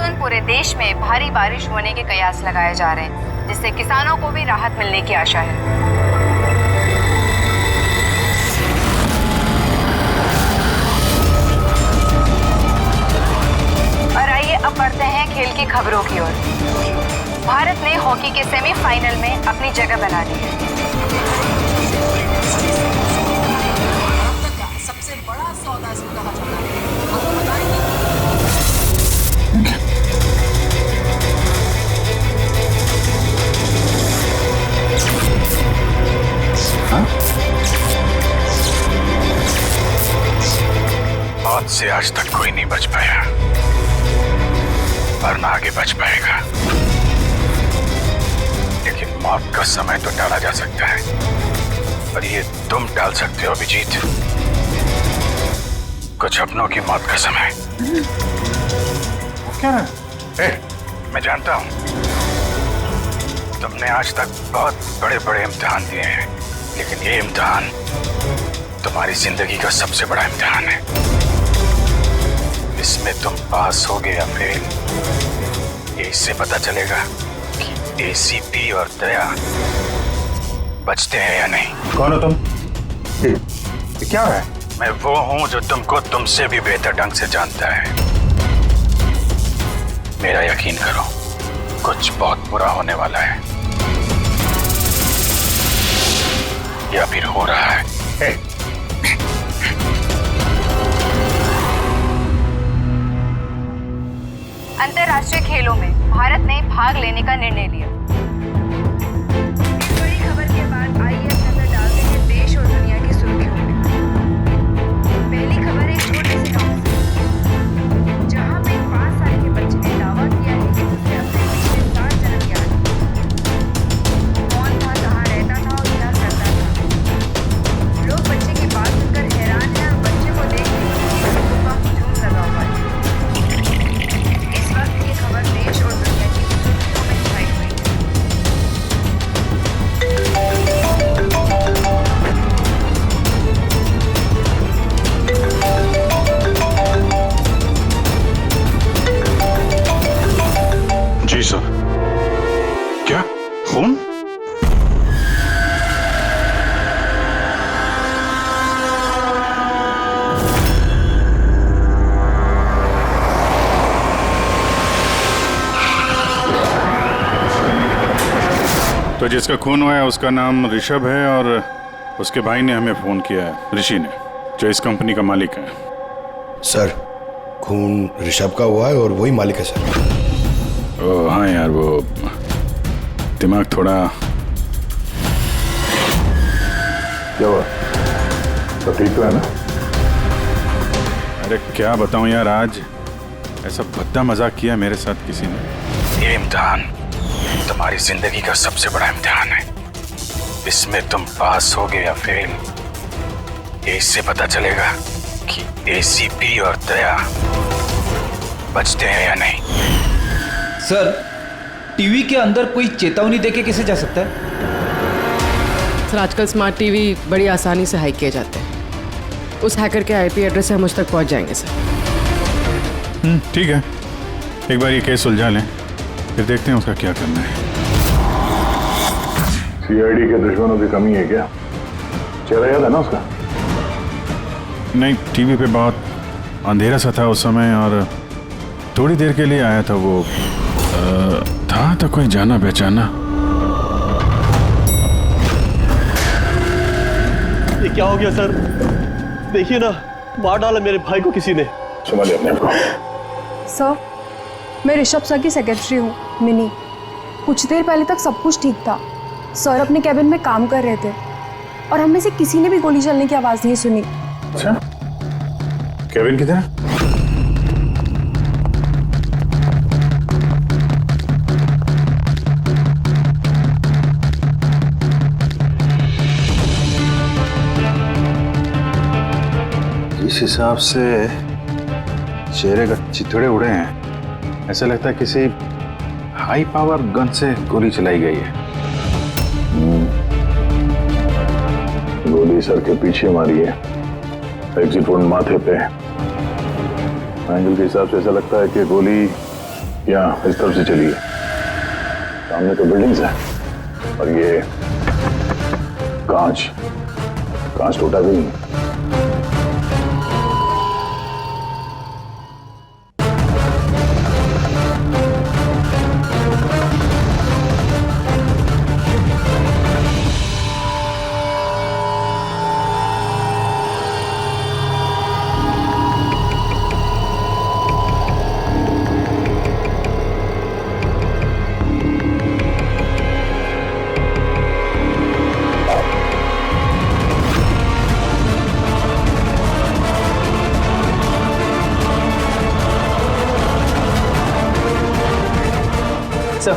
Monsoon पूरे देश में भारी बारिश होने के कयास लगाए जा रहे हैं, जिससे किसानों को भी राहत मिलने की आशा है। और आइए अब बढ़ते हैं खेल की खबरों की ओर। भारत ने हॉकी के सेमीफाइनल में अपनी जगह बना ली है। सबसे बड़ा सौदा इसको कहा जाता है। आपको बताएंगे मौत से आज तक कोई नहीं बच पाया और ना आगे बच पाएगा, लेकिन मौत का समय तो टाला जा सकता है और ये तुम टाल सकते हो अभिजीत। कुछ अपनों की मौत का समय। क्या है? मैं जानता हूं तुमने आज तक बहुत बड़े बड़े इम्तिहान दिए हैं, लेकिन ये इम्तिहान तुम्हारी जिंदगी का सबसे बड़ा इम्तिहान है। इसमें तुम पास होगे या फेल, ये इससे पता चलेगा कि एसीपी और दया बचते हैं या नहीं। कौन हो तुम? ये क्या है? मैं वो हूं जो तुमको तुमसे भी बेहतर ढंग से जानता है। मेरा यकीन करो, कुछ बहुत बुरा होने वाला है या फिर हो रहा है। अंतर्राष्ट्रीय खेलों में भारत ने भाग लेने का निर्णय लिया। इस बड़ी खबर के बाद आइए नजर डालते हैं देश और दुनिया की सुर्खियों में। पहली खबर एक छोटे से गांव से, जहां पे 5 साल के बच्चे ने दावा किया है कि उसे अपने पिछले 7 जन्म याद है। कौन था, कहाँ रहता था और क्या करता था। लोग बच्चे की बात सुनकर हैरान हैं और बच्चे को देख के लोगों का हुजूम लगा हुआ है। इस वक्त ये खबर देश और दुनिया की सुर्खियों में छाई हुई है। जी सर। क्या खून? तो जिसका खून हुआ है उसका नाम ऋषभ है और उसके भाई ने हमें फोन किया है, ऋषि ने, जो इस कंपनी का मालिक है। सर, खून ऋषभ का हुआ है और वही मालिक है सर। ओह हाँ यार, वो दिमाग थोड़ा। क्या हुआ? तो ठीक तो है ना? अरे क्या बताऊं यार, आज ऐसा भद्दा मजाक किया मेरे साथ किसी ने। ये इम्तिहान तुम्हारी जिंदगी का सबसे बड़ा इम्तिहान है। इसमें तुम पास होगे या फेल, ये इससे पता चलेगा कि एसीपी और दया बचते हैं या नहीं। सर, टीवी के अंदर कोई चेतावनी देके कैसे जा सकता है? सर, आजकल स्मार्ट टीवी बड़ी आसानी से हैक किए जाते हैं। उस हैकर के आईपी एड्रेस से हम मुझ तक पहुंच जाएंगे सर। ठीक है, एक बार ये केस सुलझा लें, फिर देखते हैं उसका क्या करना है। सीआईडी के दुश्मनों की कमी है क्या? चेहरा याद है ना उसका? नहीं, टीवी पे बहुत अंधेरा सा था उस समय और थोड़ी देर के लिए आया था वो। था तो कोई जाना पहचाना। ये क्या हो गया सर? देखिए ना, मार डाला मेरे भाई को किसी ने। संभालिए अपने आप को। सर, मैं ऋषभ सर की सेक्रेटरी हूँ, मिनी। कुछ देर पहले तक सब कुछ ठीक था। सर अपने कैबिन में काम कर रहे थे और हम में से किसी ने भी गोली चलने की आवाज़ नहीं सुनी। अच्छा, केविन किधर है? जिस हिसाब से चेहरे का चिथड़े उड़े हैं, ऐसा लगता है किसी हाई पावर गन से गोली चलाई गई है। गोली सर के पीछे मारी है, एग्जिट वोल्ट माथे पे। एंगल के हिसाब से ऐसा लगता है कि गोली यहाँ इस तरफ से चलिए, सामने तो बिल्डिंग्स है और ये कांच टूटा भी नहीं। सर,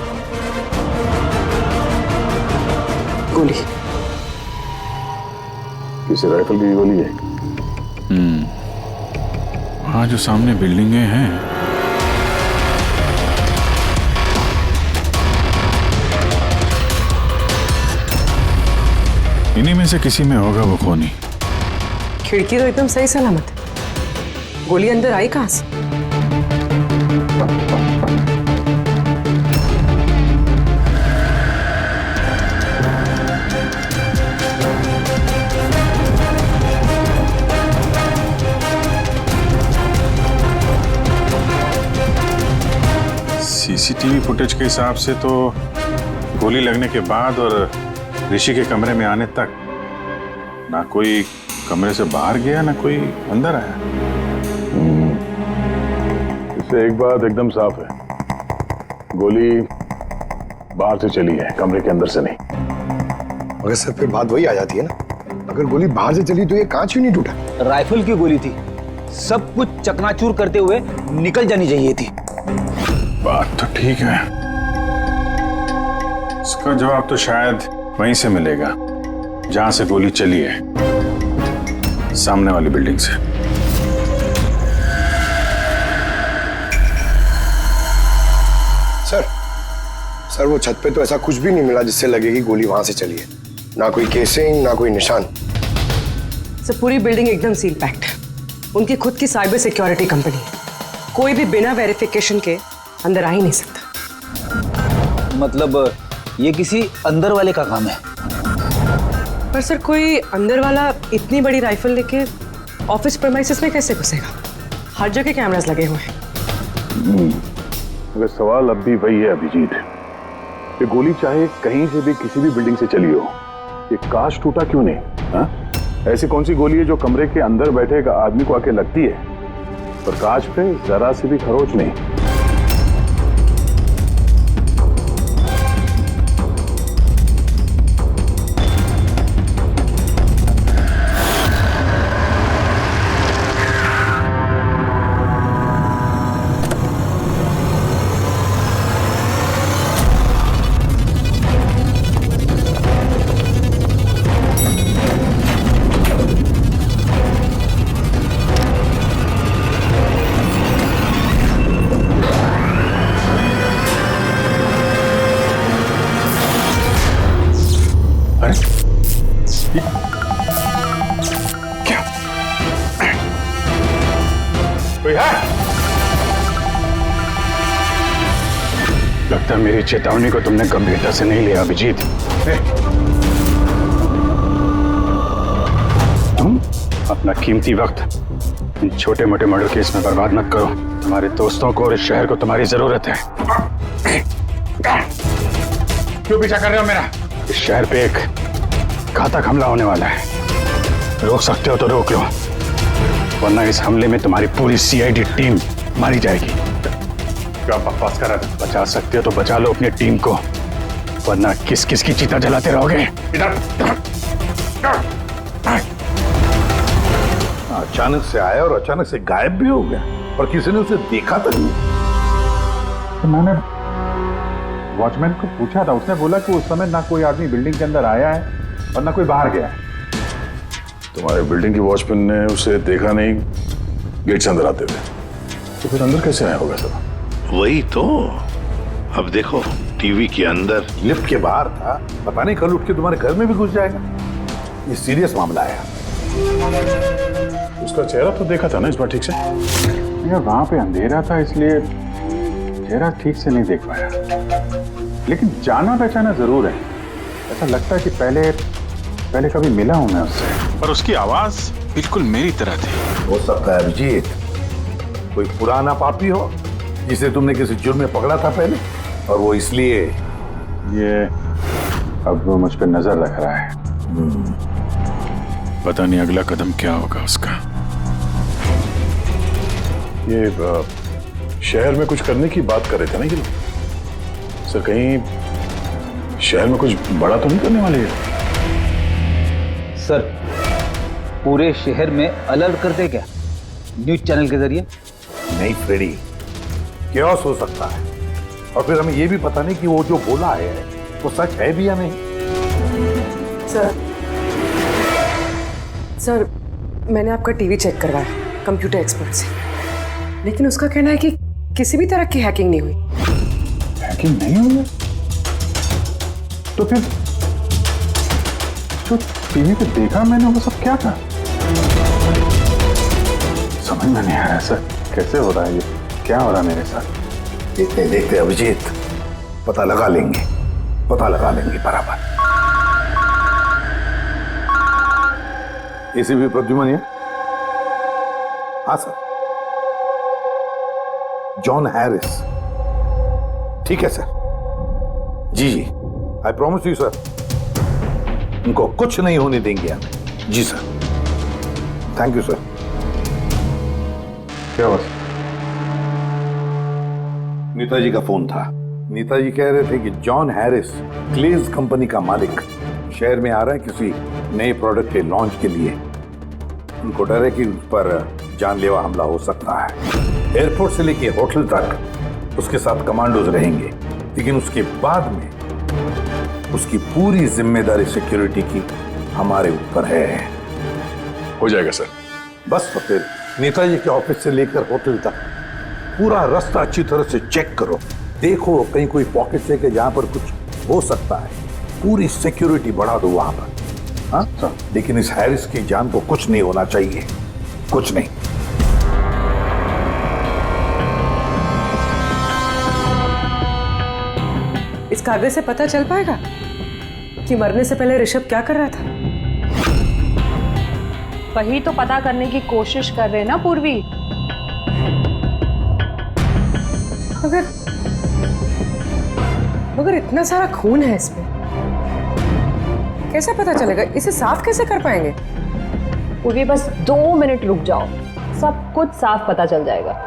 गोली। किसी राइफल की गोली है? वहाँ जो सामने बिल्डिंगें हैं, इन्हीं में से किसी में होगा वो खूनी। खिड़की तो एकदम सही सलामत है, गोली अंदर आई कहाँ से? सीसीटीवी फुटेज के हिसाब से तो गोली लगने के बाद और ऋषि के कमरे में आने तक ना कोई कमरे से बाहर गया ना कोई अंदर आया। इससे एक बात एकदम साफ है, गोली बाहर से चली है, कमरे के अंदर से नहीं। मगर सर फिर बात वही आ जाती है ना, अगर गोली बाहर से चली तो ये कांच क्यों नहीं टूटा? राइफल की गोली थी, सब कुछ चकनाचूर करते हुए निकल जानी चाहिए थी। बात तो ठीक है, इसका जवाब तो शायद वहीं से मिलेगा जहां से गोली चली है, सामने वाली बिल्डिंग से। सर वो छत पे तो ऐसा कुछ भी नहीं मिला जिससे लगे कि गोली वहां से चली है, ना कोई केसिंग ना कोई निशान। सर पूरी बिल्डिंग एकदम सील पैक्ड है, उनकी खुद की साइबर सिक्योरिटी कंपनी है, कोई भी बिना वेरिफिकेशन के अंदर आ ही नहीं सकता। मतलब ये किसी अंदर वाले का काम है। पर सर कोई अंदर वाला इतनी बड़ी राइफल लेके ऑफिस प्रेमाइसेस में कैसे घुसेगा? हर जगह कैमरास लगे हुए हैं। मगर सवाल अब भी वही है अभिजीत, ये गोली चाहे कहीं से भी किसी भी बिल्डिंग से चली हो, ये कांच टूटा क्यों नहीं? हा? ऐसी कौन सी गोली है जो कमरे के अंदर बैठे एक आदमी को आके लगती है पर कांच पे जरा सी भी खरोच नहीं? लगता है मेरी चेतावनी को तुमने गंभीरता से नहीं लिया अभिजीत। तुम अपना कीमती वक्त इन छोटे मोटे मर्डर केस में बर्बाद मत करो। तुम्हारे दोस्तों को और इस शहर को तुम्हारी जरूरत है। क्यों पीछा कर रहे हो मेरा? इस शहर पे एक घातक हमला होने वाला है, रोक सकते हो तो रोक लो, वरना इस हमले में तुम्हारी पूरी सीआईडी टीम मारी जाएगी। क्या बकवास कर रहा है? बचा सकते हो तो बचा लो अपनी टीम को, वरना किस किस की चिता जलाते रहोगे। इधर अचानक से आया और अचानक से गायब भी हो गया और किसी ने उसे देखा तक नहीं। तो मैंने वॉचमैन को पूछा था, उसने बोला कि उस समय ना कोई आदमी बिल्डिंग के अंदर आया है और ना कोई बाहर गया है। तुम्हारे बिल्डिंग की वॉचमैन ने उसे देखा नहीं गेट से अंदर आते हुए, तो फिर अंदर कैसे आया होगा सर? वही तो, अब देखो टीवी के अंदर, लिफ्ट के बाहर था, पता नहीं कल उठ के तुम्हारे घर में भी घुस जाएगा। ये सीरियस मामला है। उसका चेहरा तो देखा था ना इस बार ठीक से? यार वहां पे अंधेरा था इसलिए चेहरा ठीक से नहीं देख पाया, लेकिन जाना पहचाना जरूर है। ऐसा लगता है कि पहले कभी मिला हूं मैं उससे, पर उसकी आवाज बिल्कुल मेरी तरह थी। हो सकता है अभिजीत कोई पुराना पापी हो जिसे तुमने किसी जुर्म में पकड़ा था पहले, और वो इसलिए ये अब वो मुझ पर नजर रख रहा है। पता नहीं अगला कदम क्या होगा उसका। ये शहर में कुछ करने की बात कर रहे थे ना ये लोग? सर कहीं शहर में कुछ बड़ा तो नहीं करने वाले ये? सर पूरे शहर में अलर्ट कर दे क्या न्यूज चैनल के जरिए? नहीं फ्रेडी, क्योस हो सकता है, और फिर हमें ये भी पता नहीं कि वो जो बोला है वो सच है भी या नहीं। सर मैंने आपका टीवी चेक करवाया कंप्यूटर एक्सपर्ट से, लेकिन उसका कहना है कि किसी भी तरह की हैकिंग नहीं हुई। हैकिंग नहीं हुई है? तो फिर जो टीवी पे देखा मैंने वो सब क्या था? समझ में नहीं आ रहा सर, कैसे हो रहा है ये, क्या हो रहा है मेरे साथ? देखते देखते अभिजीत पता लगा लेंगे बराबर। एसीपी प्रद्युमन है? हाँ सर, जॉन हैरिस। ठीक है सर, जी आई प्रॉमिस यू सर, उनको कुछ नहीं होने देंगे हम। जी सर, थैंक यू सर। क्या हुआ? नेताजी का फोन था। नेताजी कह रहे थे कि जॉन हैरिस क्लेज कंपनी का मालिक शहर में आ रहा है किसी नए प्रोडक्ट के लॉन्च के लिए। उनको डर है कि उस पर जानलेवा हमला हो सकता है। एयरपोर्ट से लेके होटल तक उसके साथ कमांडोज रहेंगे, लेकिन उसके बाद में उसकी पूरी जिम्मेदारी सिक्योरिटी की हमारे ऊपर है। हो जाएगा सर। बस तो फिर नेताजी के ऑफिस से लेकर होटल तक पूरा रास्ता अच्छी तरह से चेक करो, देखो कहीं कोई पॉकेट है कि जहां पर कुछ हो सकता है। पूरी सिक्योरिटी बढ़ा दो वहां पर। हाँ सर, लेकिन इस हैरिस की जान को कुछ नहीं होना चाहिए, कुछ नहीं। इस कागज से पता चल पाएगा कि मरने से पहले ऋषभ क्या कर रहा था? वही तो पता करने की कोशिश कर रहे हैं ना पूर्वी। मगर इतना सारा खून है इसमें, कैसे पता चलेगा? इसे साफ कैसे कर पाएंगे? पूर्वी बस 2 मिनट रुक जाओ, सब कुछ साफ पता चल जाएगा।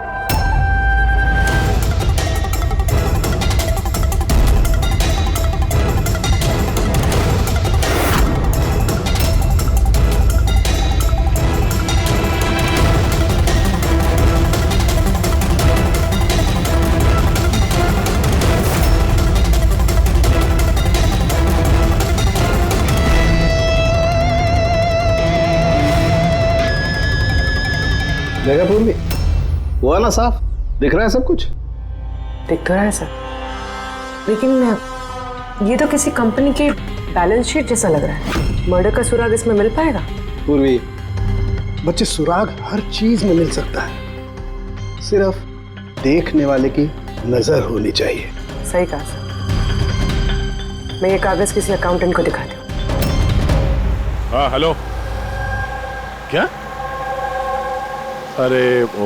जगह पूर्वी हुआ ना साफ? दिख रहा है सब कुछ? दिख तो रहा है सर, लेकिन ये तो किसी कंपनी की बैलेंस शीट जैसा लग रहा है। मर्डर का सुराग इसमें मिल पाएगा? पूर्वी बच्चे, सुराग हर चीज में मिल सकता है, सिर्फ देखने वाले की नजर होनी चाहिए। सही कहा सर। मैं ये कागज किसी अकाउंटेंट को दिखाती हूँ। हाँ हेलो, क्या? अरे वो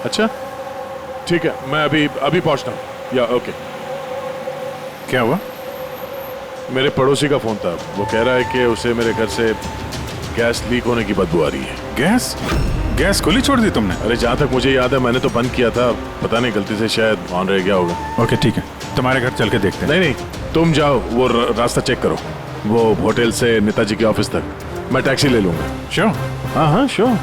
अच्छा ठीक है, मैं अभी पहुंचता हूँ। या ओके। क्या हुआ? मेरे पड़ोसी का फोन था, वो कह रहा है कि उसे मेरे घर से गैस लीक होने की बदबू आ रही है। गैस खुली छोड़ दी तुमने? अरे जहाँ तक मुझे याद है मैंने तो बंद किया था, पता नहीं गलती से शायद ऑन रह गया होगा। ओके ठीक है, तुम्हारे घर चल के देखते हैं। नहीं तुम जाओ, वो रास्ता चेक करो, वो होटल से नेताजी के ऑफिस तक। मैं टैक्सी ले लूंगा। श्योर? हाँ श्योर।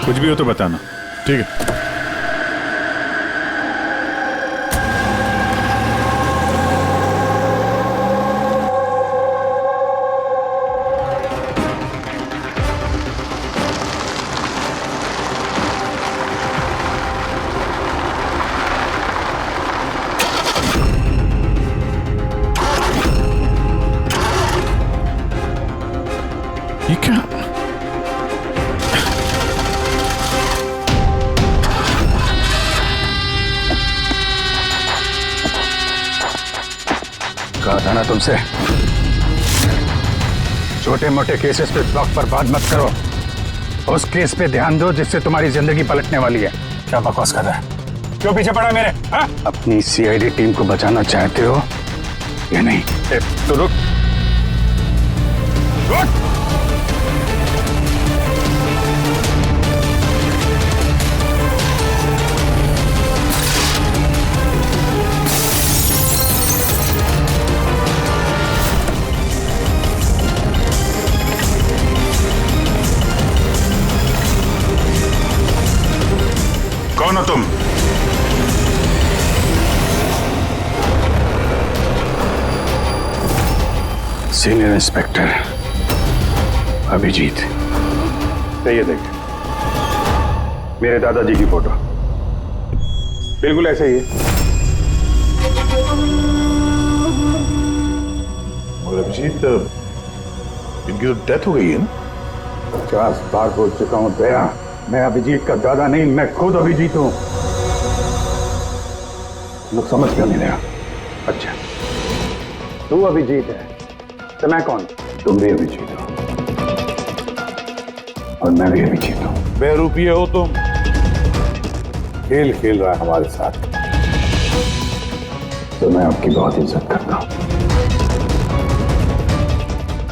कुछ भी हो तो बताना। ठीक है। ये क्या? कहा था ना तुमसे, छोटे मोटे केसेस पे वक्त पर बात मत करो, उस केस पे ध्यान दो जिससे तुम्हारी जिंदगी पलटने वाली है। क्या बकवास कर रहा है? क्यों पीछे पड़ा मेरे? हा? अपनी सीआईडी टीम को बचाना चाहते हो या नहीं? तो रुक रुक। कौन हो तुम? Senior inspector Abhijeet. ये देखिए मेरे दादाजी की फोटो, बिल्कुल ऐसे ही है। और अभिजीत, इनकी तो डेथ हो गई है ना? 50 बार बोल चुका हूं दया, मैं अभिजीत का दादा नहीं, मैं खुद अभिजीत हूं। लोग समझ क्यों नहीं रहा? अच्छा, तू अभिजीत है तो मैं कौन? तुम भी अभिजीत हो और मैं भी अभिजीत हूं। बेरुपये हो तुम। खेल खेल रहा है हमारे साथ। तो मैं आपकी बहुत इज्जत करता हूं।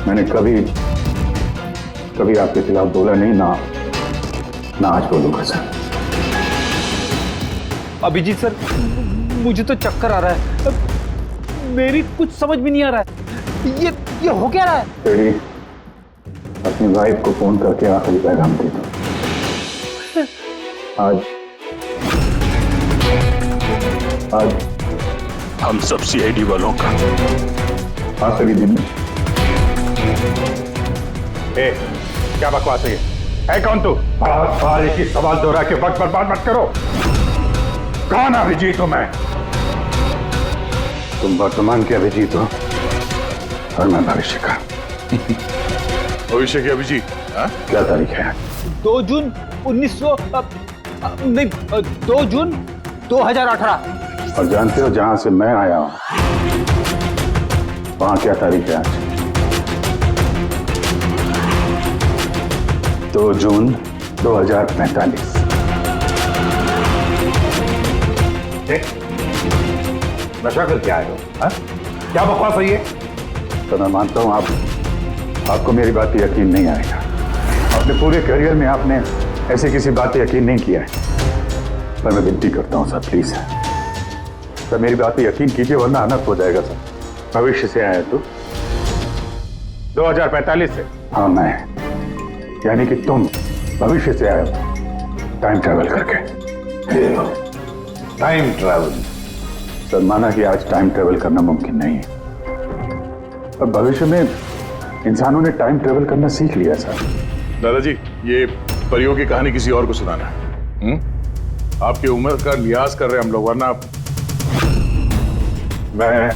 मैंने कभी आपके खिलाफ बोला नहीं, ना आज बोलूंगा सर। अभिजीत सर, मुझे तो चक्कर आ रहा है, मेरी कुछ समझ में नहीं आ रहा है। ये हो क्या रहा है? तेरी अपनी वाइफ को फोन करके आखिरी पैगाम दे दो। आज हम सब सीआईडी वालों का आखिरी दिन है। क्या बकवास है ये? है कौन तू? बार एक ही सवाल दोहरा के वक्त बर्बाद मत करो। कौन अभिजीत हूं मैं? तुम वर्तमान के अभिजीत हो और मैं भविष्य का। भविष्य के अभिजीत? क्या तारीख है? 2 जून 2 जून 2018। और जानते हो जहां से मैं आया हूं वहां क्या तारीख है आज? 2 जून 2045। नशा करके आए हो? क्या बकवास है ये? तो मैं मानता हूं आपको मेरी बात पे यकीन नहीं आएगा। अपने पूरे करियर में आपने ऐसे किसी बात पे यकीन नहीं किया है, पर मैं विनती करता हूं सर, प्लीज सर मेरी बात पे यकीन कीजिए वरना अनर्थ हो जाएगा सर। भविष्य से आया तू? 2045 से? हाँ मैं, यानी कि तुम भविष्य से आए हो टाइम ट्रैवल करके। Time travel? सर माना कि आज टाइम ट्रैवल करना मुमकिन नहीं है, पर भविष्य में इंसानों ने टाइम ट्रैवल करना सीख लिया सर। दादाजी, ये परियों की कहानी किसी और को सुनाना है। आपकी उम्र का लिहाज कर रहे हैं हम लोग, वरना मैं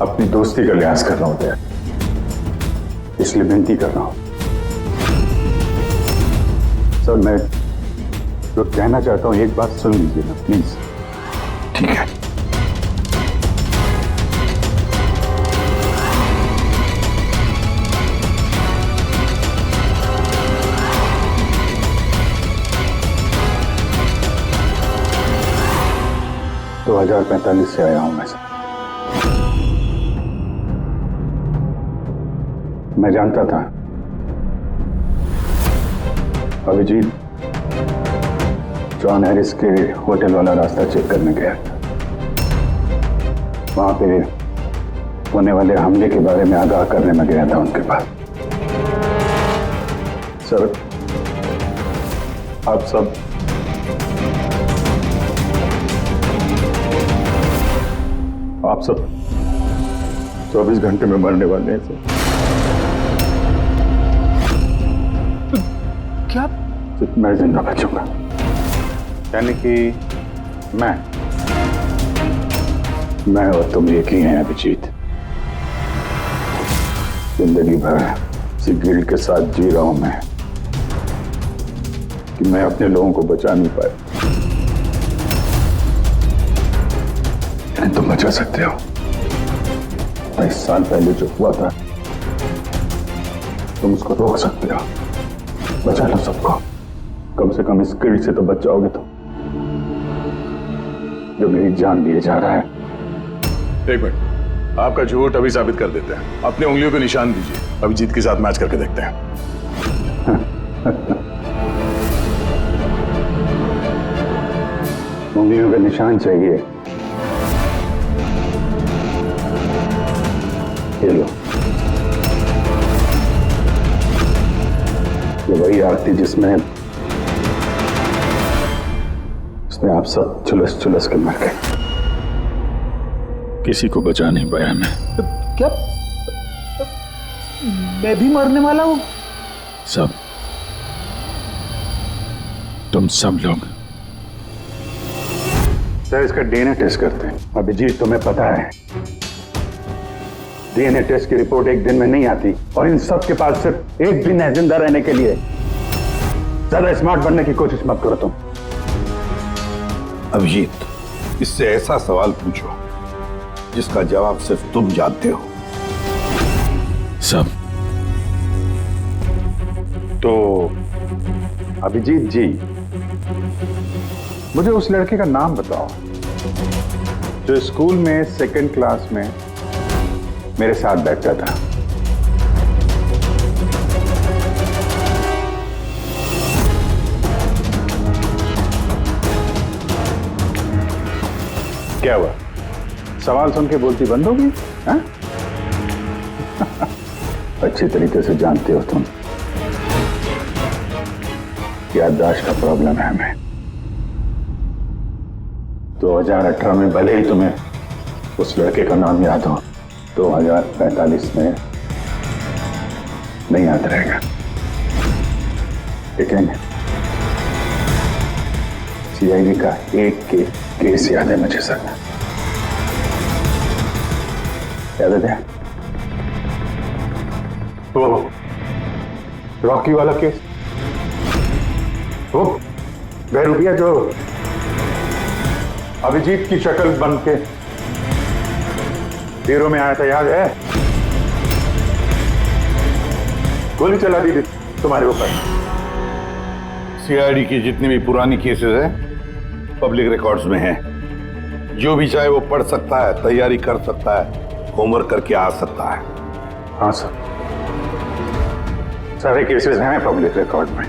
अपनी दोस्ती का लिहाज कर रहा हूं दया, इसलिए विनती कर रहा हूं सर। मैं जो कहना चाहता हूं एक बात सुन लीजिए ना प्लीज। ठीक है। तो 2045 से आया हूं मैं सर। मैं जानता था अभिजीत जॉन हैरिस के होटल वाला रास्ता चेक करने गया था। वहां पे होने वाले हमले के बारे में आगाह करने में गया था उनके पास। सर आप सब 24 घंटे में मरने वाले हैं सर। क्या? मैं जिंदा बचूंगा। यानी कि मैं और तुम एक ही हैं अभिजीत। जिंदगी भर इसी गिल्ड के साथ जी रहा हूं मैं कि मैं अपने लोगों को बचा नहीं पाया, लेकिन तुम बचा सकते हो। 27 साल पहले जो हुआ था तुम उसको रोक सकते हो, बचा लो सबको। कम से कम इस गिल्ड से तो बच जाओगे तुम, जो मेरी जान लिए जा रहा है। एक मिनट, आपका झूठ अभी साबित कर देते हैं। अपनी उंगलियों पे निशान दीजिए, अभिजीत के साथ मैच करके देखते हैं। उंगलियों का निशान चाहिए? ये लो, ये वही आरती जिसमें आप सब चुलस के मर गए। किसी को बचा नहीं पाया मैं। क्या मैं भी मरने वाला हूं? सब, तुम सब लोग। सर, इसका डीएनए टेस्ट करते हैं। अभिजीत, तुम्हें पता है डीएनए टेस्ट की रिपोर्ट एक दिन में नहीं आती, और इन सब के पास सिर्फ एक दिन है जिंदा रहने के लिए। ज्यादा स्मार्ट बनने की कोशिश मत करो तुम। अभिजीत, इससे ऐसा सवाल पूछो जिसका जवाब सिर्फ तुम जानते हो। सब। तो अभिजीत जी, मुझे उस लड़के का नाम बताओ जो स्कूल में सेकंड क्लास में मेरे साथ बैठता था। क्या हुआ? सवाल सुन के बोलती बंद होगी? हाँ? अच्छी तरीके से जानते हो तुम, याददाश्त का प्रॉब्लम है हमें। 2018 में भले ही तुम्हें उस लड़के का नाम याद हो, 2045 में नहीं याद रहेगा। लेकिन सीआईडी का एक केस याद है मुझे सर। याद है वो रॉकी वाला केस, वो बहरूपिया जो अभिजीत की शक्ल बन के हीरो में आया था, याद है? गोली चला दी थी तुम्हारे ऊपर। सीआईडी की जितनी भी पुरानी केसेस हैं पब्लिक रिकॉर्ड्स में हैं। जो भी चाहे वो पढ़ सकता है, तैयारी कर सकता है, होमवर्क करके आ सकता है। हाँ सर, सारे केसेस हैं पब्लिक रिकॉर्ड में,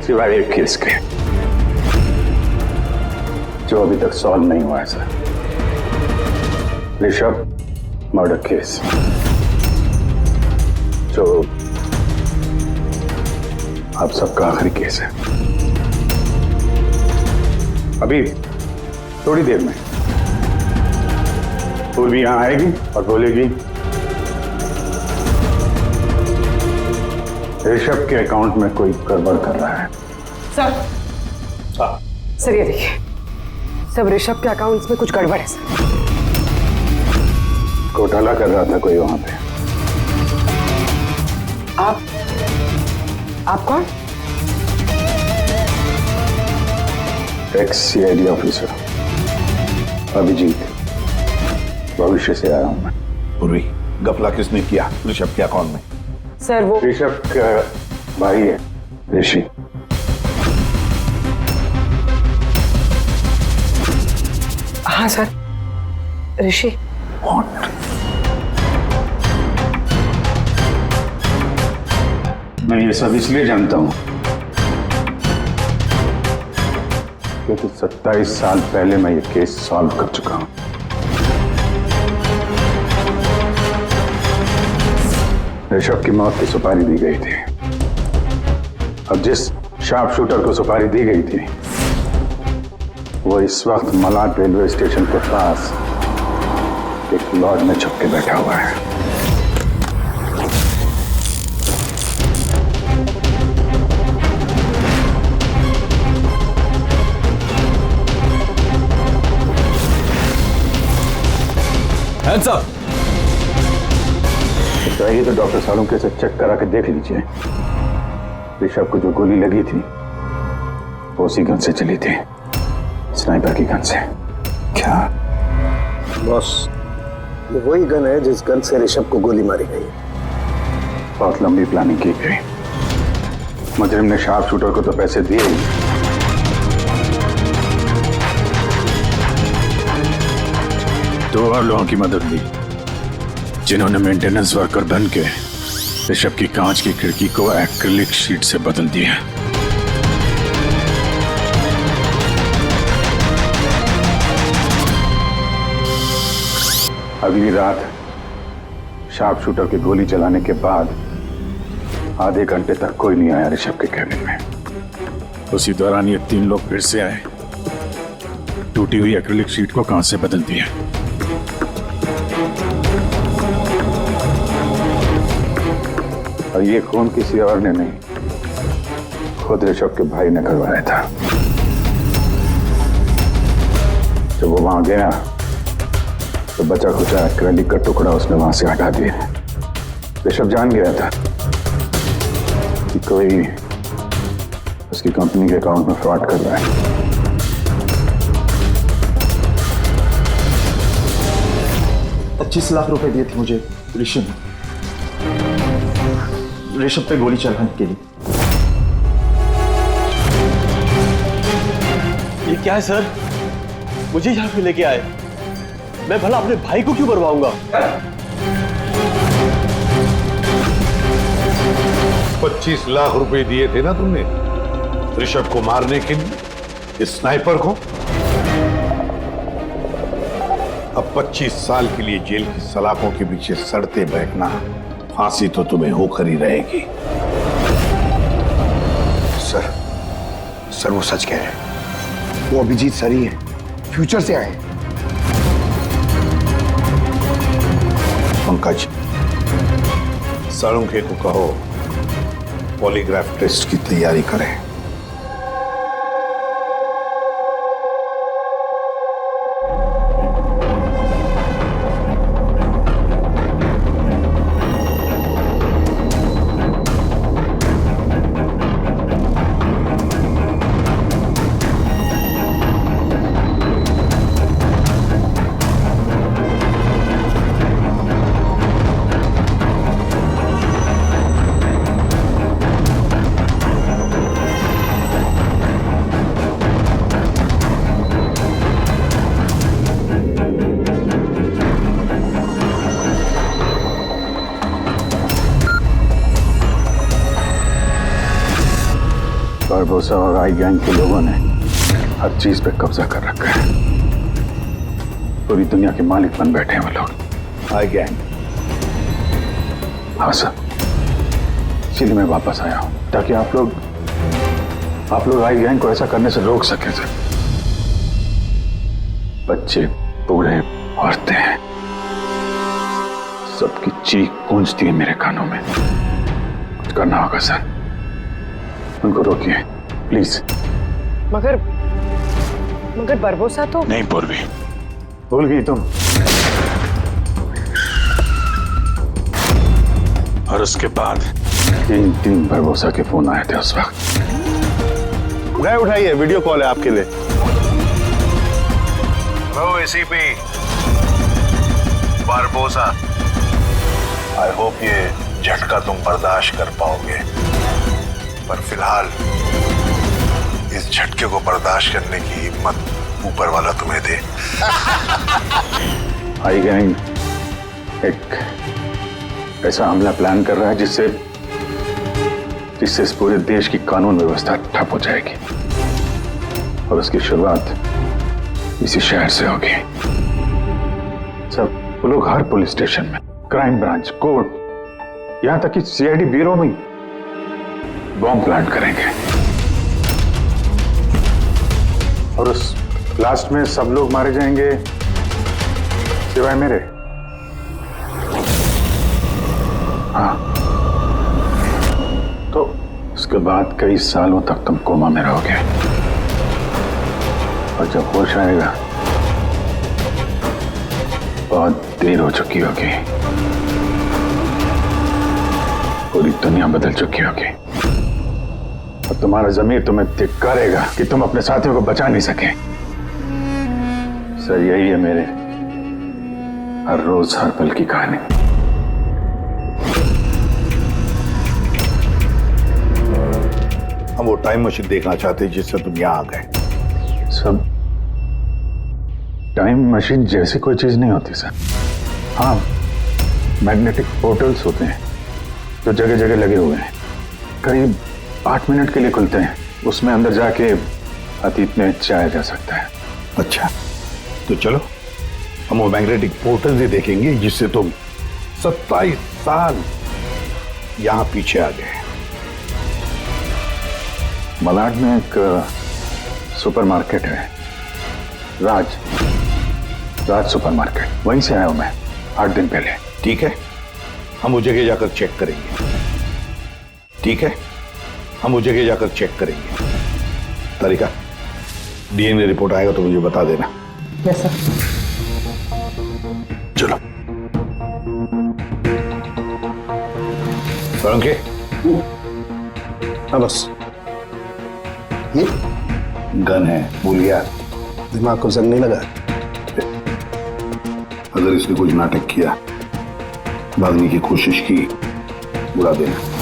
सिवाय एक केस के जो अभी तक सॉल्व नहीं हुआ है सर। ऋषभ मर्डर केस, जो आप सबका आखिरी केस है। अभी थोड़ी देर में पूर्वी यहां आएगी और बोलेगी ऋषभ के अकाउंट में कोई गड़बड़ कर रहा है। सर, सर ये देखिए, सब ऋषभ के अकाउंट्स में कुछ गड़बड़ है सर। घोटाला कर रहा था कोई वहां पे। आप कौन? एक्स सीआईडी ऑफिसर अभिजीत, भविष्य से आया हूं मैं। पूर्वी, गपला किसने किया ऋषभ के अकाउंट में? सर वो ऋषभ का भाई है ऋषि। हाँ सर, ऋषि। मैं ये सब इसलिए जानता हूं क्योंकि 27 साल पहले मैं ये केस सॉल्व कर चुका हूं। ऋषभ की मौत की सुपारी दी गई थी। अब जिस शार्प शूटर को सुपारी दी गई थी वो इस वक्त मलाड रेलवे स्टेशन के पास एक लॉज में छुप के बैठा हुआ है। Hands up! चाहिए तो डॉक्टर सालुंके से चेक करा के देख लीजिए। ऋषभ को जो गोली लगी थी वो उसी गन से चली थी, स्नाइपर की गन से। क्या बॉस, ये वही गन है जिस गन से ऋषभ को गोली मारी गई। बहुत लंबी प्लानिंग की गई। मुजरिम ने शार्प शूटर को तो पैसे दिए ही, दो और लोगों की मदद ली जिन्होंने मेंटेनेंस वर्कर बन के ऋषभ की कांच की खिड़की को एक्रिलिक शीट से बदल दिया। अगली रात शार्प शूटर की गोली चलाने के बाद आधे घंटे तक कोई नहीं आया ऋषभ के कैबिन में। उसी दौरान ये 3 लोग फिर से आए, टूटी हुई एक्रिलिक शीट को कांच से बदल दिया। और ये खून किसी और ने नहीं, खुद ऋषभ के भाई ने करवाया था। जब वो वहां गया तो बचा खुचा एक्रिलिक का टुकड़ा उसने वहां से हटा दिया। ऋषभ जान गया था कि कोई उसकी कंपनी के अकाउंट में फ्रॉड कर रहा है। 25 लाख रुपए दिए थे मुझे ऋषभ पे गोली चलाने के लिए। ये क्या है सर? मुझे यहाँ पे लेके आए, मैं भला अपने भाई को क्यों मरवाऊंगा? 25 लाख रुपए दिए थे ना तुमने ऋषभ को मारने के लिए, इस स्नाइपर को। अब 25 साल के लिए जेल की सलाखों के पीछे सड़ते बहकना, फांसी तो तुम्हें होकर ही रहेगी। सर वो सच कह रहे हैं। वो अभिजीत सर ही है, फ्यूचर से आए हैं। पंकज, साळुंखे को कहो पॉलीग्राफ टेस्ट की तैयारी करें। बारबोसा और आई गैंग के लोगों ने हर चीज पे कब्जा कर रखा है। पूरी दुनिया के मालिक बन बैठे हैं वो लोग। आई गैंग? हाँ सर, इसीलिए मैं वापस आया हूं ताकि आप लोग आई गैंग को ऐसा करने से रोक सके सर। बच्चे, बूढ़े, औरतें, सबकी चीख गूंजती है मेरे कानों में। कुछ करना होगा सर, उनको रोकिए प्लीज। मगर बरबोसा तो नहीं पूर्वी, भूल गई तुम। और उसके बाद 3 बरबोसा के फोन आए थे उस वक्त। नहीं उठाइए, वीडियो कॉल है आपके लिए। Hello ACP Barbosa, I hope ये झटका तुम बर्दाश्त कर पाओगे, पर फिलहाल इस झटके को बर्दाश्त करने की हिम्मत ऊपर वाला तुम्हें दे। आई गैंग एक ऐसा हमला प्लान कर रहा है जिससे इस पूरे देश की कानून व्यवस्था ठप हो जाएगी, और उसकी शुरुआत इसी शहर से होगी। सब वो लोग हर पुलिस स्टेशन में, क्राइम ब्रांच, कोर्ट, यहां तक कि सीआईडी ब्यूरो में बॉम्ब प्लांट करेंगे, और उस ब्लास्ट में सब लोग मारे जाएंगे सिवाय मेरे। हाँ, तो उसके बाद कई सालों तक तुम कोमा में रहोगे, और जब होश आएगा बहुत देर हो चुकी होगी, पूरी दुनिया बदल चुकी होगी, और तुम्हारा ज़मीर तुम्हें धिक्कारेगा कि तुम अपने साथियों को बचा नहीं सके। सर, यही है मेरे हर रोज हर पल की कहानी। हम वो टाइम मशीन देखना चाहते हैं जिससे तुम यहाँ आ गए। सब टाइम मशीन जैसी कोई चीज नहीं होती सर। हाँ, मैग्नेटिक पोर्टल्स होते हैं जो जगह जगह लगे हुए हैं, करीब 8 मिनट के लिए खुलते हैं। उसमें अंदर जाके अतीत में जाया जा सकता है। अच्छा, तो चलो हम वो मैग्नेटिक पोर्टल ही देखेंगे जिससे तुम 27 साल यहाँ पीछे आ गए। मलाड में एक सुपरमार्केट है, राज सुपरमार्केट, वहीं से आया हूं मैं 8 दिन पहले। ठीक है, हम वो जगह जाकर चेक करेंगे। ठीक है, हम वो जगह जाकर चेक करेंगे। तारिका, डीएनए रिपोर्ट आएगा तो मुझे बता देना। Yes sir. चलो सोलंकी। हाँ बस, ये गन है, भूल गया? दिमाग को जंग नहीं लगा। अगर इसने कुछ नाटक किया, भागने की कोशिश की, बुला देना।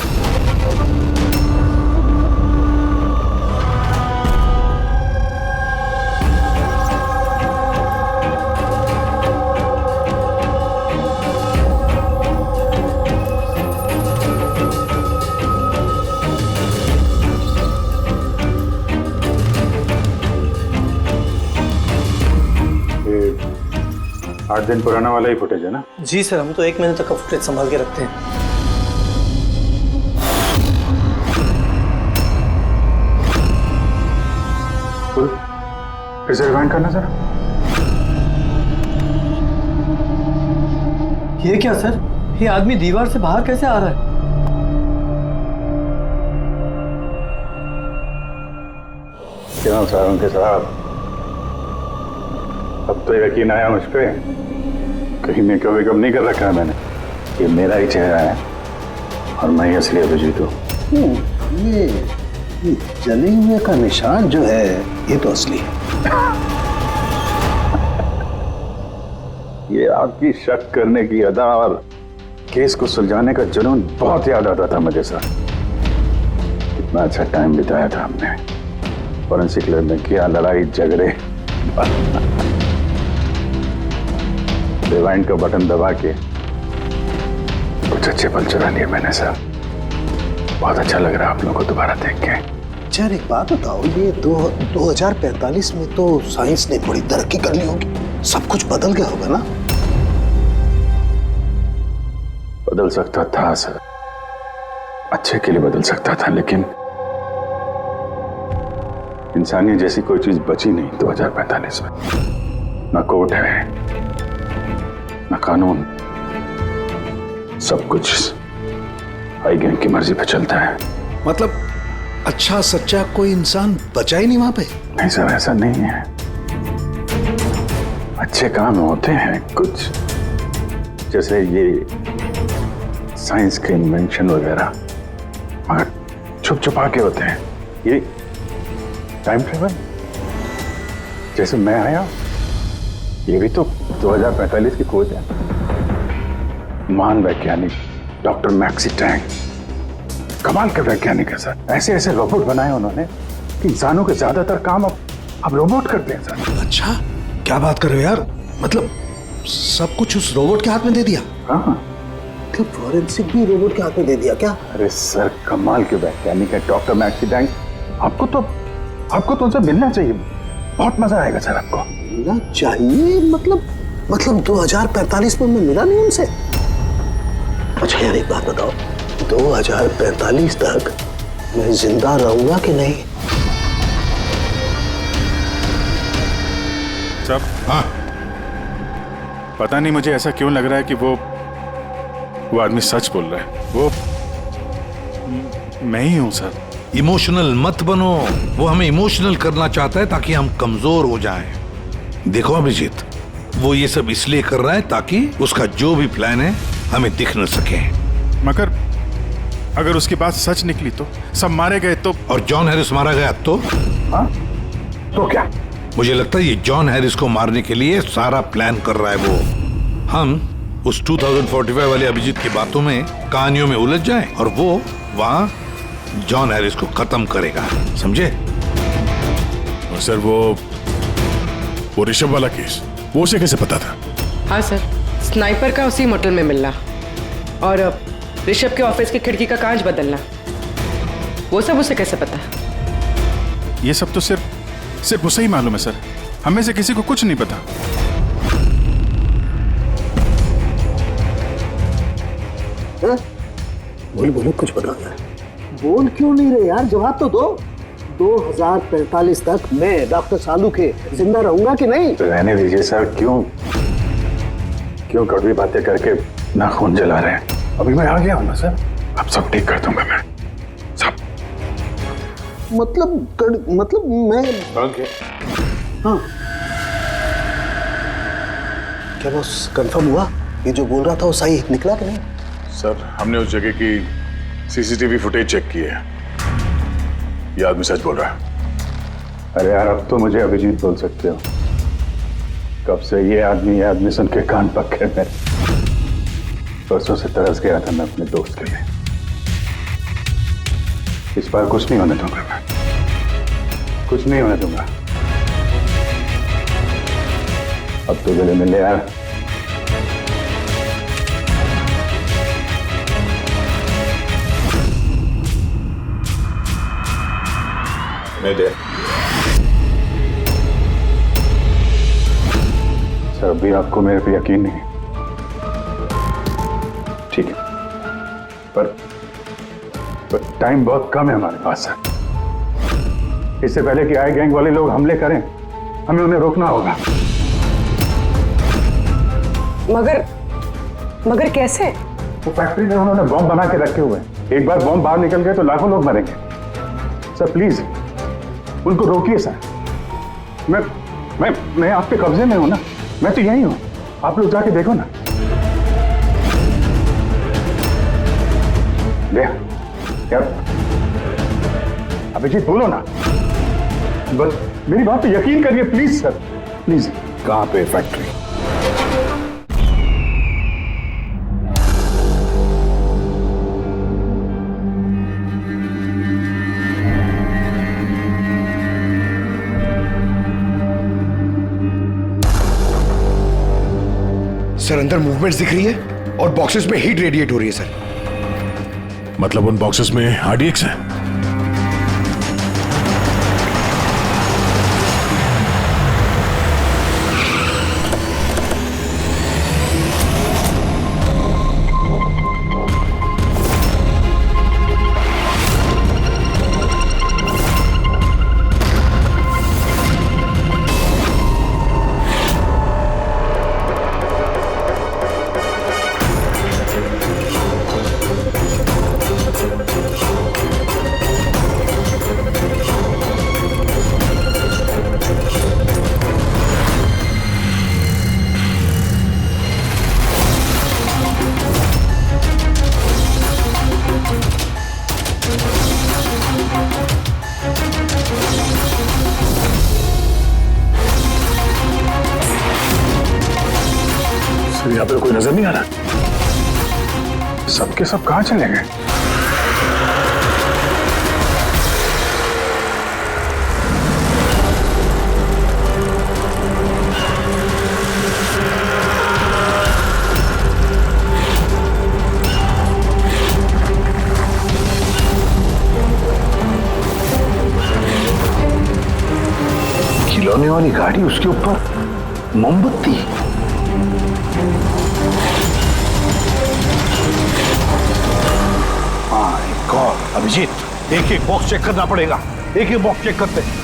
ये 8 दिन पुराना वाला ही फुटेज है ना? जी सर, हम तो 1 महीने तक का फुटेज संभाल के रखते हैं। फिर से रिवाइंड करना जरा। ये क्या सर, ये आदमी दीवार से बाहर कैसे आ रहा है? क्यों सारंग साहब, अब तो यकीन आया मुझ पे? कहीं मैं कभी कम नहीं कर रखा है मैंने। ये मेरा ही चेहरा है और मैं ही असली अभिजीत हूँ। ये जले हुए का निशान जो है ये तो असली है। ये आपकी शक करने की अदा और केस को सुलझाने का जुनून बहुत याद आता था मुझे सर। कितना अच्छा टाइम बिताया था हमने फॉरेंसिक लैब में, किया लड़ाई झगड़े। रिवाइंड का बटन दबा के कुछ अच्छे पल चुरा लिए मैंने सर। बहुत अच्छा लग रहा है आप लोगों को दोबारा देख के। यार एक बात बताओ, ये 2045 में तो साइंस ने बड़ी तरक्की कर ली होगी, सब कुछ बदल गया होगा ना? बदल सकता था सर, अच्छे के लिए बदल सकता था, लेकिन इंसानियत जैसी कोई चीज बची नहीं 2045 में। ना कोर्ट है, ना कानून, सब कुछ हाई गैंग की मर्जी पे चलता है। मतलब अच्छा सच्चा कोई इंसान बचा ही नहीं वहां पे? नहीं सर, ऐसा नहीं है। अच्छे काम होते हैं कुछ, जैसे ये साइंस के इन्वेंशन वगैरह, मगर छुप छुपा के होते हैं। ये टाइम ट्रेवल, जैसे मैं आया, ये भी तो 2045 की खोज है। महान वैज्ञानिक डॉक्टर मैक्सी टैंग, कमाल के वैज्ञानिक है सर। ऐसे ऐसे रोबोट बनाए उन्होंने कि इंसानों के ज्यादातर काम अब रोबोट करते हैं सर। अच्छा, क्या बात कर रहे हो यार? मतलब सब कुछ उस रोबोट के हाथ में दे दिया? हाँ, तो फॉरेंसिक भी रोबोट के हाथ में दे दिया क्या? अरे सर, कमाल के वैज्ञानिक है डॉक्टर मैक्सी टैंग। आपको तो उनसे मिलना चाहिए, बहुत मजा आएगा सर आपको। मिलना चाहिए? मतलब 2045 में मैं मिला नहीं उनसे? अच्छा यार एक बात बताओ, 2045 तक मैं जिंदा रहूंगा कि नहीं? सब हाँ, पता नहीं मुझे ऐसा क्यों लग रहा है कि वो आदमी सच बोल रहा है। वो मैं ही हूं सर। इमोशनल मत बनो, वो हमें इमोशनल करना चाहता है ताकि हम कमजोर हो जाएं। देखो अभिजीत, वो ये सब इसलिए कर रहा है ताकि उसका जो भी प्लान है हमें दिख न सके। मगर अगर उसकी बात सच निकली तो सब मारे गए तो? और जॉन हैरिस मारा गया तो? हाँ, तो क्या? मुझे लगता है ये जॉन हैरिस को मारने के लिए सारा प्लान कर रहा है वो। हम उस 2045 वाले अभिजीत की बातों में, कहानियों में उलझ जाएं और वो वहां जॉन हैरिस को खत्म करेगा, समझे? सर वो ऋषभ वाला केस, वो उसे कैसे पता था? हाँ सर, स्नाइपर का उसी मोटल में मिलना और ऋषभ के ऑफिस की खिड़की का कांच बदलना, वो सब उसे कैसे पता? ये सब तो सिर्फ उसे ही मालूम है सर, हमें से किसी को कुछ नहीं पता। बोल बोलो, कुछ बताना है। बोल क्यों नहीं रहे यार, जवाब तो दो। 2045 तक मैं डॉक्टर सालू के जिंदा रहूंगा कि नहीं? तो रहने दीजिए सर, क्यों कड़वी बातें करके नाखून जला रहे हैं? अभी मैं आ गया हूं ना सर, अब सब ठीक कर दूंगा मैं, सब। मतलब मैं हाँ, क्या बॉस कंफर्म हुआ? ये जो बोल रहा था वो सही निकला कि नहीं? सर, हमने उस जगह की सीसीटीवी फुटेज चेक की है, ये आदमी सच बोल रहा है। अरे यार, अब तो मुझे अभिजीत बोल सकते हो। कब से ये आदमी सुन के कान पक्के में। परसों से तरस गया था मैं अपने दोस्त के लिए। इस बार कुछ नहीं होने दूंगा मैं, कुछ नहीं होने दूंगा। अब तो गले मिले यार। सर, अभी आपको मेरे पे यकीन नहीं, ठीक है, पर टाइम बहुत कम है हमारे पास। इससे पहले कि आए गैंग वाले लोग हमले करें, हमें उन्हें रोकना होगा। मगर कैसे? वो फैक्ट्री में उन्होंने बॉम्ब बना के रखे हुए हैं। एक बार बॉम्ब बाहर निकल गए तो लाखों लोग मरेंगे। सर प्लीज उनको रोकिए सर। मैं आपके कब्जे में हूं ना, मैं तो यही हूं, आप लोग जाके देखो ना। यार अभिजीत बोलो ना, बस मेरी बात पे यकीन करिए प्लीज सर, प्लीज। कहां पे फैक्ट्री? सर अंदर मूवमेंट्स दिख रही है और बॉक्सेस में हीट रेडिएट हो रही है सर। मतलब उन बॉक्सेस में RDX है? यहाँ पे कोई नजर नहीं आ रहा, सबके सब कहां चले गए? खिलौने वाली गाड़ी, उसके ऊपर मोमबत्ती। अभिजीत, एक एक बॉक्स चेक करना पड़ेगा, एक एक बॉक्स चेक करते हैं।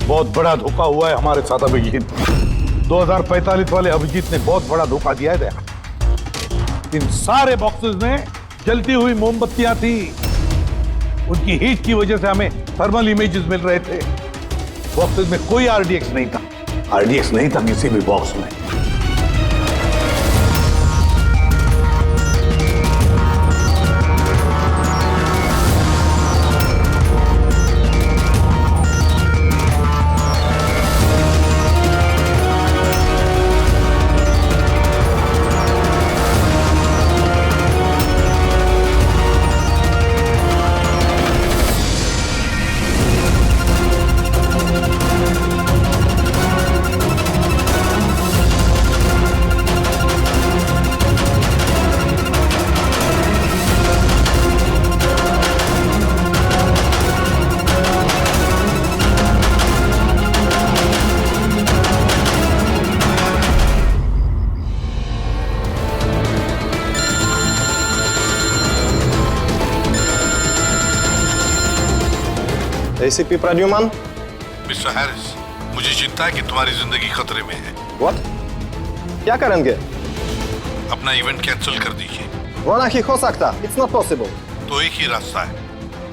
बहुत बड़ा धोखा हुआ है हमारे साथ अभिजीत। 2045 वाले अभिजीत ने बहुत बड़ा धोखा दिया है। इन सारे बॉक्सेस में जलती हुई मोमबत्तियां थी। उनकी हीट की वजह से हमें थर्मल इमेजेस मिल रहे थे। बॉक्सेस में कोई आरडीएक्स नहीं था। आरडीएक्स नहीं था किसी भी बॉक्स में। एसीपी प्रद्युमन। मिस्टर हैरिस, मुझे चिंता है कि तुम्हारी जिंदगी खतरे में है। व्हाट? क्या करेंगे? अपना इवेंट कैंसिल कर दीजिए। वो नहीं हो सकता। It's not possible. तो एक ही रास्ता है,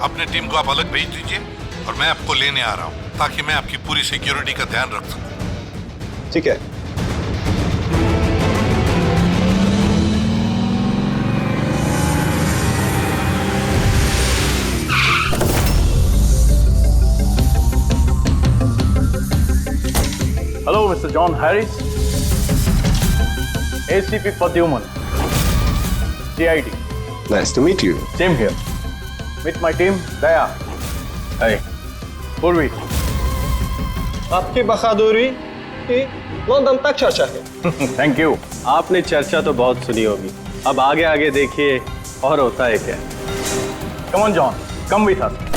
अपने टीम को आप अलग भेज दीजिए और मैं आपको लेने आ रहा हूँ ताकि मैं आपकी पूरी सिक्योरिटी का ध्यान रख सकूं। ठीक है। Hello, Mr. John Harris. ACP Pradyuman. CID. Nice to meet you. Same here. Meet my team, Daya. Hey. Purvi. आपकी बहादुरी की लंदन तक चर्चा है। Thank you. आपने चर्चा तो बहुत सुनी होगी। अब आगे आगे देखिए और होता है क्या। Come on, John. Come with us.